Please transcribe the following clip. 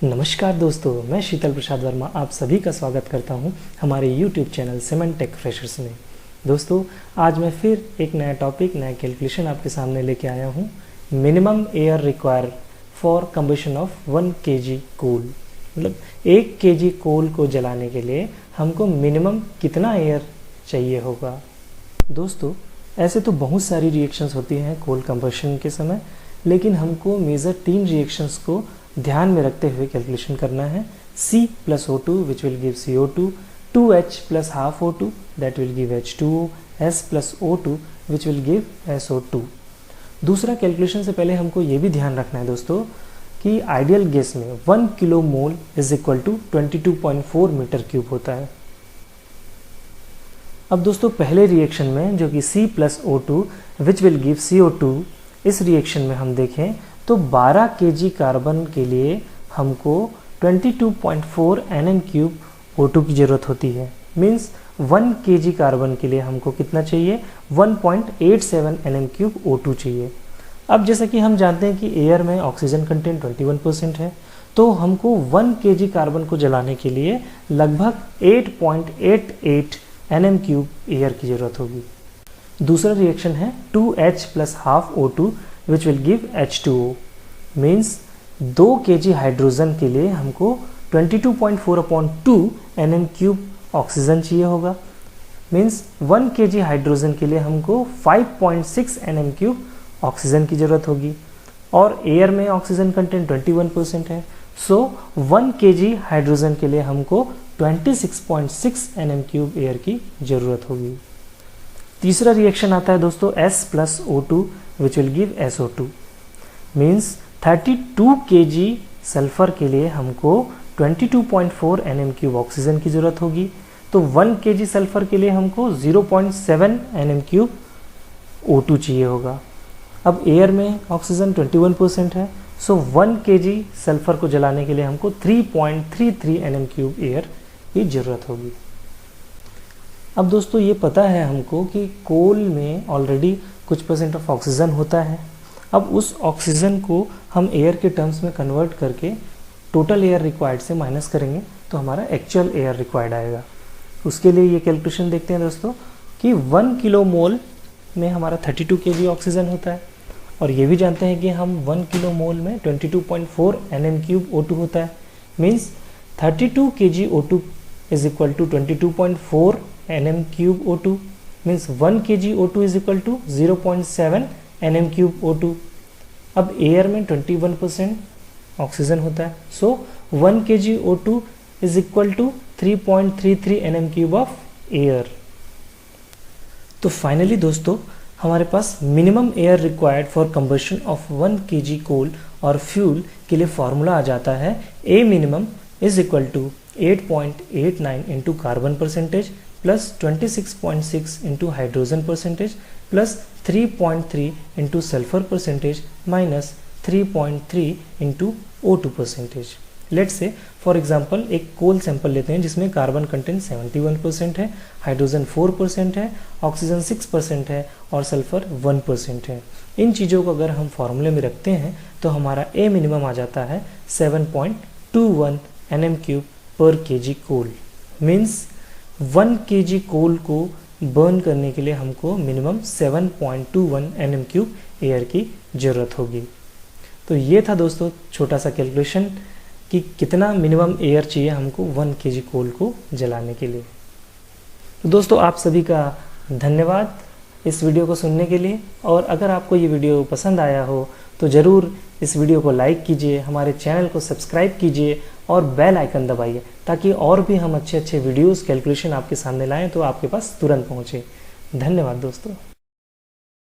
नमस्कार दोस्तों, मैं शीतल प्रसाद वर्मा आप सभी का स्वागत करता हूं हमारे YouTube channel cement tech freshers में। दोस्तों, आज मैं फिर एक नया टॉपिक, नया कैलकुलेशन आपके सामने लेके आया हूं। Minimum air require for combustion of 1 kg कोल, मतलब 1 kg कोल को जलाने के लिए हमको मिनिमम कितना एयर चाहिए होगा। दोस्तों, ऐसे तो बहुत सारी रिएक्शंस होती हैं कोल कंबशन के समय, लेकिन हमको मेजर 3 रिएक्शंस को ध्यान में रखते हुए कैलकुलेशन करना है। C plus O2 which will give CO2, 2H plus half O2 that will give H2O, S plus O2 which will give SO2। दूसरा कैलकुलेशन से पहले हमको ये भी ध्यान रखना है दोस्तों कि आइडियल गैस में 1 kilo mole is equal to 22.4 metre cube होता है। अब दोस्तों, पहले रिएक्शन में जो कि C plus O2 which will give CO2, इस रिएक्शन में हम देखें तो 12 kg कार्बन के लिए हमको 22.4 nm³ O2 की ज़रूरत होती है। मीन्स 1 kg कार्बन के लिए हमको कितना चाहिए, 1.87 nm³ O2 चाहिए। अब जैसा कि हम जानते हैं कि एयर में ऑक्सीजन कंटेंट 21% है, तो हमको 1 kg कार्बन को जलाने के लिए लगभग 8.88 nm³ एयर की ज़रूरत होगी। दूसरा रिएक्शन है 2H plus half O2 which will give H2O। Means 2 kg hydrogen के लिए हमको 22.4/2 nm³ ऑक्सीजन चाहिए होगा। मीन्स 1 kg हाइड्रोजन के लिए हमको 5.6 nm³ ऑक्सीजन की ज़रूरत होगी, और एयर में ऑक्सीजन कंटेंट 21% है, सो 1 kg हाइड्रोजन के लिए हमको 26.6 nm³ एयर की ज़रूरत होगी। तीसरा रिएक्शन आता है दोस्तों S plus O2 which will give SO2। Means 32 kg sulphur के लिए हमको 22.4 nm³ ऑक्सीजन की ज़रूरत होगी, तो 1 kg सल्फर के लिए हमको 0.7 nm³ O2 चाहिए होगा। अब एयर में ऑक्सीजन 21% है, सो 1 kg सल्फर को जलाने के लिए हमको 3.33 nm³ एयर की ज़रूरत होगी। अब दोस्तों, ये पता है हमको कि कोल में ऑलरेडी कुछ % ऑफ ऑक्सीजन होता है। अब उस ऑक्सीजन को हम एयर के टर्म्स में कन्वर्ट करके टोटल एयर रिक्वायर्ड से माइनस करेंगे तो हमारा एक्चुअल एयर रिक्वायर्ड आएगा। उसके लिए ये कैलकुलेशन देखते हैं दोस्तों कि 1 किलो मोल में हमारा 32 kg ऑक्सीजन होता है, और ये भी जानते हैं कि हम 1 किलो मोल में 22.4 nm³ O2 होता है। Means 32 kg O2 is equal to 22.4 nm³ O2। Means 1 kg O2 is equal to 0.7 nm³ O2। अब एयर में 21% ऑक्सीजन होता है, so 1 kg O2 is equal to 3.33 nm³ of air. तो फाइनली दोस्तों, हमारे पास minimum air required for combustion of 1 kg coal और fuel के लिए फॉर्मूला आ जाता है A minimum is equal to 8.89 into carbon percentage plus 26.6 into hydrogen percentage plus 3.3 into sulphur percentage minus 3.3 into O2 percentage. Let's say for example एक coal sample लेते हैं जिसमें कार्बन कंटेंट 71% है, हाइड्रोजन 4% है, ऑक्सीजन 6% है और सल्फर 1% है। इन चीज़ों को अगर हम फॉर्मूले में रखते हैं तो हमारा A मिनिमम आ जाता है 7.21 nm³ पर kg कोल। मीन्स 1 kg कोल को बर्न करने के लिए हमको मिनिमम 7.21 nm³ एयर की ज़रूरत होगी। तो ये था दोस्तों छोटा सा कैलकुलेशन कि कितना मिनिमम एयर चाहिए हमको 1 kg कोल को जलाने के लिए। तो दोस्तों, आप सभी का धन्यवाद इस वीडियो को सुनने के लिए, और अगर आपको ये वीडियो पसंद आया हो तो ज़रूर इस वीडियो को लाइक कीजिए, हमारे चैनल को सब्सक्राइब कीजिए और बेल आइकन दबाइए ताकि और भी हम अच्छे वीडियोस कैलकुलेशन आपके सामने लाएं तो आपके पास तुरंत पहुंचे। धन्यवाद दोस्तों।